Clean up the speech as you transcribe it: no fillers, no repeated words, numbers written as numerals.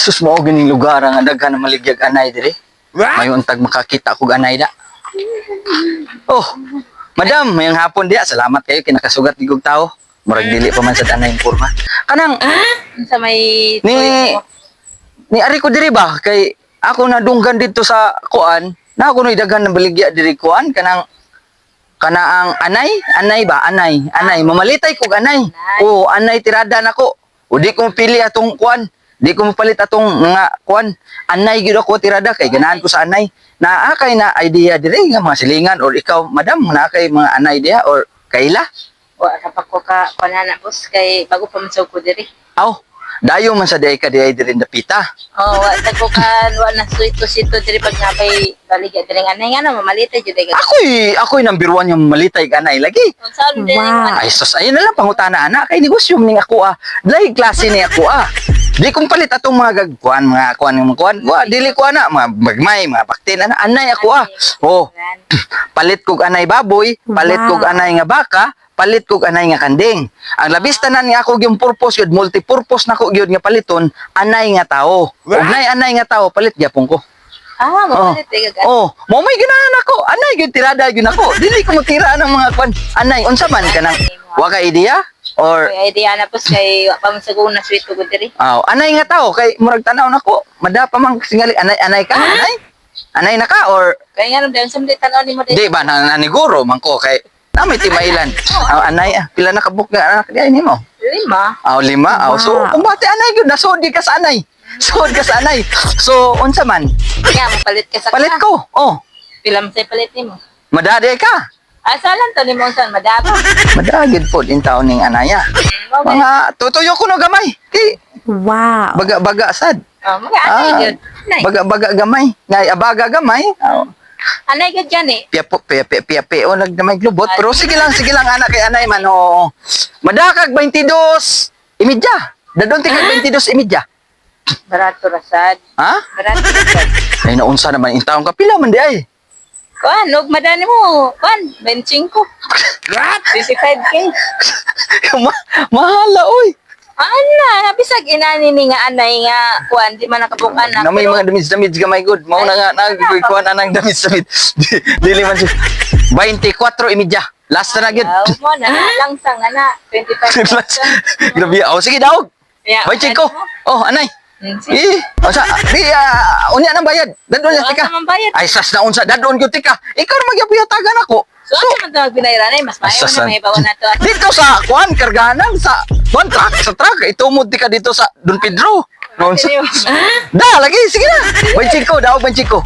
Sus mo ganing lugar nga daghan na maligyag anay dire. Mayon tag makakita ko anay da. Oh, madam, mayang hapon diya. Salamat kayo kinakasugat digog tao. Murag dili pa man sa anay yung kurma. Kanang Sa may... ni ari ko diri ba kay ako nadunggan dito sa kuan. Na ako no daghan na baligya diri kuan kanang ang anay ba anay mamalitay kog anay. Oo, anay tirada nako. O di ko pili atong kuan. Di ko mapalit atong mga kuan. Anay gyud ako tirada kay ganahan ko sa anay. Naa kay na idea diri nga mga silingan or ikaw madam naa kay mga anay diha or kaila. Wa kapag ko ka panana boss kay bago pa man ko diri. Aw, dayo man sa day ka diay diri dapita. Oh, wa ta ko kan wa na suito-sito diri pag napay baligya diri anay nga na mamalitay jud ka. Ako'y number 1 yung malitay ka anay lagi. Unsa diri Wow. Ay sus, ayun na lang pangutana ana kay negosyo ning ako Dai klase ni ako Di kong palit atong mga gagkuan, mga kuan. Wa dili ko ana mga bagmay, mga baktin ana anay ako Oh, palit kog anay baboy, palit kog anay nga baka, palit kog anay nga kanding. Ang labis tanan nga ako yung purpose yun, multi-purpose na ko yun nga paliton, anay nga tao. Ug nay anay nga tao, palit gyapon ko. mapalit ka. Oh, mo may ganahan ako. Anay gyud tirada gyud ako. Dili ko matira ng mga kwan. Anay unsa man kanang wa ka idea or Kay idea na pos kay wa pa man saguna sweet ko diri. anay nga tao kay murag tanaw nako. Madapa man singali anay ka, anay. Anay na ka or Kay nga nung sam di tan ni mo di ba naniguro man ko kay namay timailan. Anay pila na kabuk nga anak di nimo. 5. 5. So kumbate anay gyud nasod di ka sa anay. Sod ka sa anay. So unsa man? Kaya mapalit ka sa Palit ko. Oh, Pila man say palit nimo. madade ka. Asalan to nimo unsan madaba. Madagid pod in taon ning anaya. Mga tutuyo ko no gamay. Di Wow. baga-baga sad. Mga anay gyud. Nay. Baga-baga gamay. Ngay abaga gamay. Anay gyud gani. Piyapi o nagdamay glubot. Pero sige lang anak kay anay man. Oo. Madakag 22 imidya. Dadon ti kag 22 imidya. Barato rasad. Ha? Barato rasad. Ay naunsa naman in taon ka pila man di ay. Kuan, og madani mo. Kuan, 25. What? 55K. Mahala oy. Ana, bisag inani ni nga anay nga kuan di man nakabukan na. Na may mga damage gamay good. Mao na nga nagkuan anang damage. Dili man siya. 24 imidya. Last na gyud. Mo na lang sang ana 25. Grabe. Oh, sige daog. Yeah, Bayad ko. Oh, anay. Sige. Unsa? Unya nang bayad. Dadon ya tika. Ano man bayad? Ay sas na unsa dadon gyud tika. Ikaw na magyapuyatagan ako. So, ano man tawag binayran ay mas Ay, maayo sas na may bawa na to. Dito sa kuan karganan sa kuan truck sa truck itumod tika dito sa Don Pedro. Unsa? Da lagi sige na. Bayad ko, daog bayad ko.